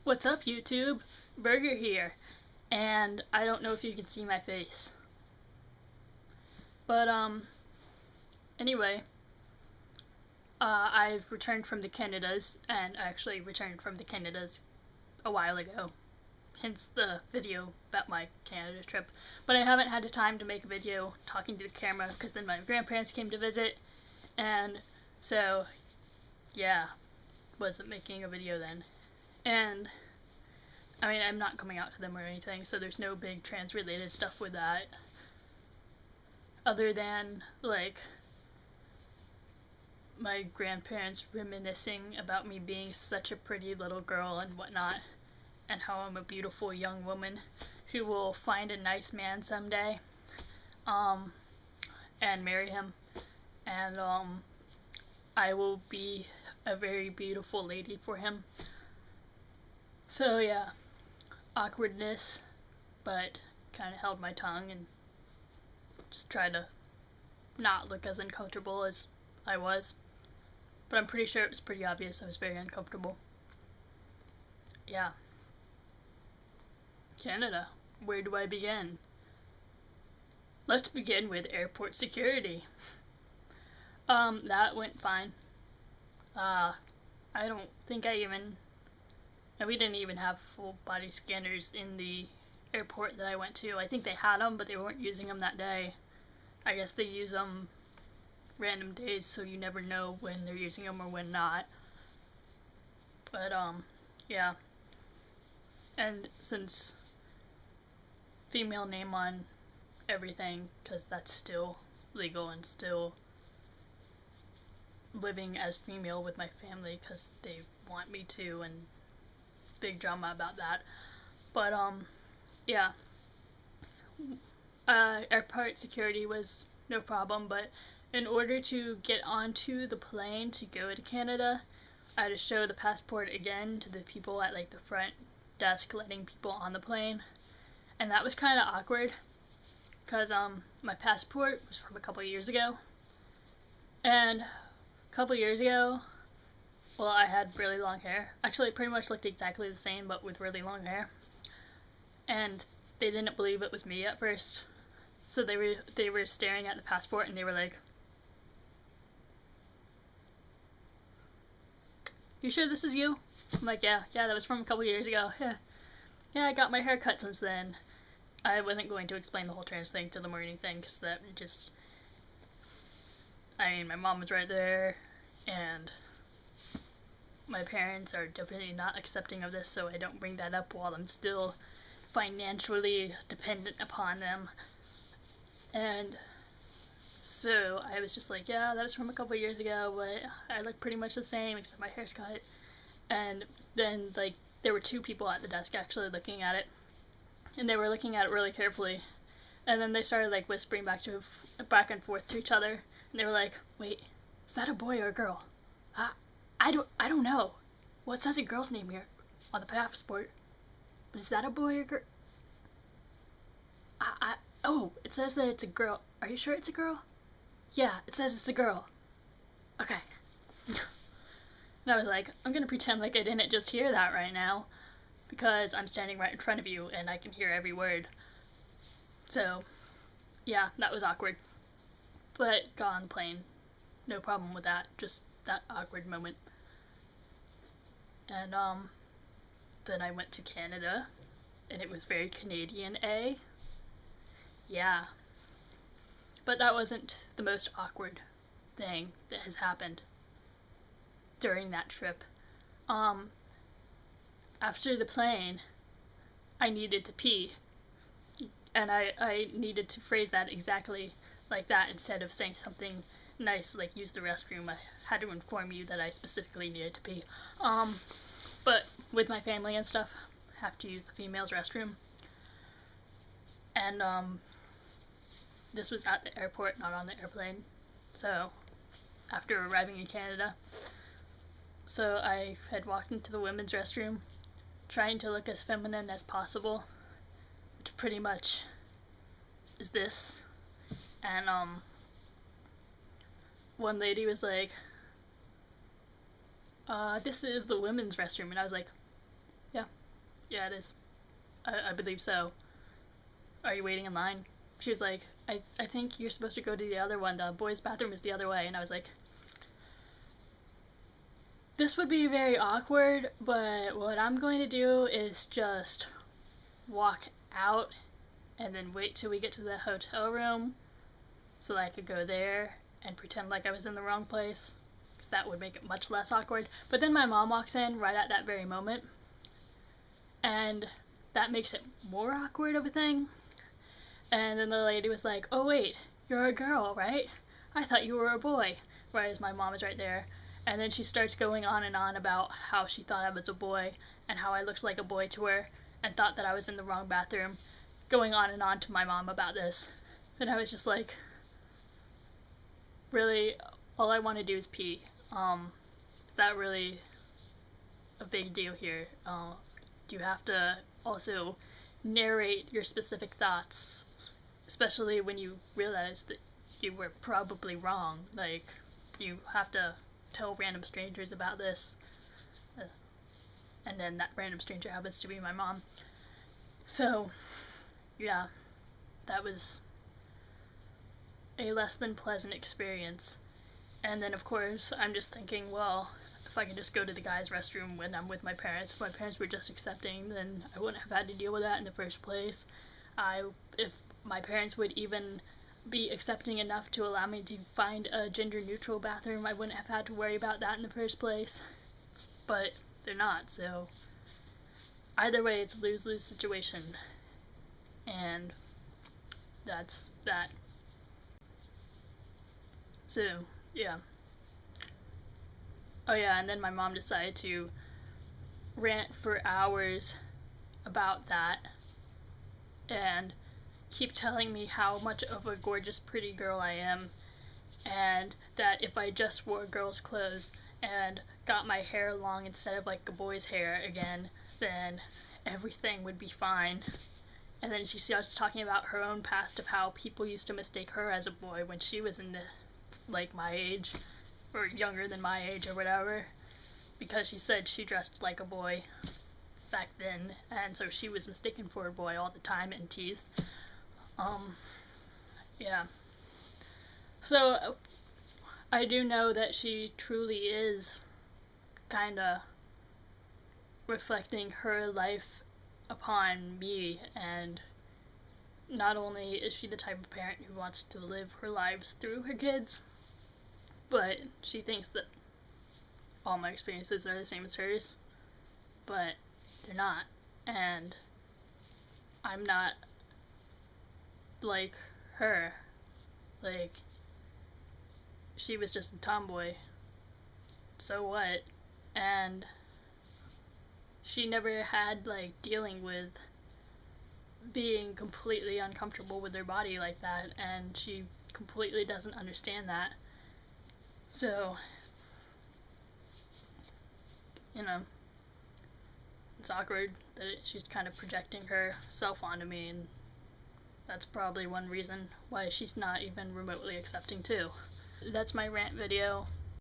What's up, YouTube? Burger here, and I don't know if you can see my face. But, anyway, I've returned from the Canadas, and I actually returned from the Canadas a while ago, hence the video about my Canada trip. But I haven't had the time to make a video talking to the camera, because then my grandparents came to visit, and so, yeah, wasn't making a video then. And I mean, I'm not coming out to them or anything, so there's no big trans related stuff with that. Other than, like, my grandparents reminiscing about me being such a pretty little girl and whatnot, and how I'm a beautiful young woman who will find a nice man someday, and marry him, and, I will be a very beautiful lady for him. So, yeah. Awkwardness, but kind of held my tongue and just tried to not look as uncomfortable as I was. But I'm pretty sure it was pretty obvious I was very uncomfortable. Yeah. Canada. Where do I begin? Let's begin with airport security. That went fine. I don't think and we didn't even have full body scanners in the airport that I went to. I think they had them, but they weren't using them that day. I guess they use them random days, so you never know when they're using them or when not. But, yeah. And since female name on everything, because that's still legal and still living as female with my family because they want me to, and big drama about that. But, yeah. Airport security was no problem, but in order to get onto the plane to go to Canada, I had to show the passport again to the people at, like, the front desk letting people on the plane. And that was kind of awkward, because, my passport was from a couple years ago. And a couple years ago, well, I had really long hair. Actually, it pretty much looked exactly the same, but with really long hair. And they didn't believe it was me at first. So they were staring at the passport and they were like, "You sure this is you?" I'm like, yeah, that was from a couple years ago. Yeah, I got my hair cut since then. I wasn't going to explain the whole trans thing to them or anything, because that just, I mean, my mom was right there, and my parents are definitely not accepting of this, so I don't bring that up while I'm still financially dependent upon them. And so I was just like, yeah, that was from a couple years ago, but I look pretty much the same except my hair's cut. And then, like, there were two people at the desk actually looking at it, and they were looking at it really carefully. And then they started, like, whispering back and forth to each other, and they were like, "Wait, is that a boy or a girl? I don't know. Well, it says a girl's name here on the passport, but is that a boy or girl? Oh, it says that it's a girl. Are you sure it's a girl? Yeah, it says it's a girl. Okay." And I was like, I'm gonna pretend like I didn't just hear that right now, because I'm standing right in front of you and I can hear every word. So, yeah, that was awkward. But got on the plane. No problem with that, just that awkward moment. And, then I went to Canada, and it was very Canadian, eh? Yeah. But that wasn't the most awkward thing that has happened during that trip. After the plane, I needed to pee. And I needed to phrase that exactly like that instead of saying something nice like use the restroom. I had to inform you that I specifically needed to pee. But with my family and stuff, I have to use the female's restroom. And, this was at the airport, not on the airplane. So, after arriving in Canada. So I had walked into the women's restroom, trying to look as feminine as possible, which pretty much is this. And, one lady was like, this is the women's restroom. And I was like, Yeah. Yeah, it is. I believe so. Are you waiting in line? She was like, I think you're supposed to go to the other one. The boys' bathroom is the other way. And I was like, this would be very awkward, but what I'm going to do is just walk out and then wait till we get to the hotel room so that I could go there and pretend like I was in the wrong place, because that would make it much less awkward. But then my mom walks in right at that very moment, and that makes it more awkward of a thing. And then the lady was like, oh wait, you're a girl, right? I thought you were a boy. Right as my mom is right there. And then she starts going on and on about how she thought I was a boy and how I looked like a boy to her and thought that I was in the wrong bathroom, going on and on to my mom about this. And I was just like, really, all I want to do is pee. Is that really a big deal here? Do you have to also narrate your specific thoughts, especially when you realize that you were probably wrong? Like, you have to tell random strangers about this, and then that random stranger happens to be my mom. So, yeah, that was a less than pleasant experience. And then, of course, I'm just thinking, well, if I could just go to the guys' restroom when I'm with my parents, if my parents were just accepting, then I wouldn't have had to deal with that in the first place. If my parents would even be accepting enough to allow me to find a gender-neutral bathroom, I wouldn't have had to worry about that in the first place. But they're not, so either way, it's a lose-lose situation. And that's that. So, yeah. Oh yeah, and then my mom decided to rant for hours about that and keep telling me how much of a gorgeous, pretty girl I am, and that if I just wore girls' clothes and got my hair long instead of like a boy's hair again, then everything would be fine. And then she starts talking about her own past of how people used to mistake her as a boy when she was in the, like, my age, or younger than my age or whatever, because she said she dressed like a boy back then, and so she was mistaken for a boy all the time and teased. Yeah. So, I do know that she truly is kinda reflecting her life upon me, and not only is she the type of parent who wants to live her lives through her kids, but she thinks that all my experiences are the same as hers, but they're not, and I'm not like her. Like, she was just a tomboy, so what? And she never had, like, dealing with being completely uncomfortable with her body like that, and she completely doesn't understand that. So, you know, it's awkward that she's kind of projecting herself onto me, and that's probably one reason why she's not even remotely accepting too. That's my rant video.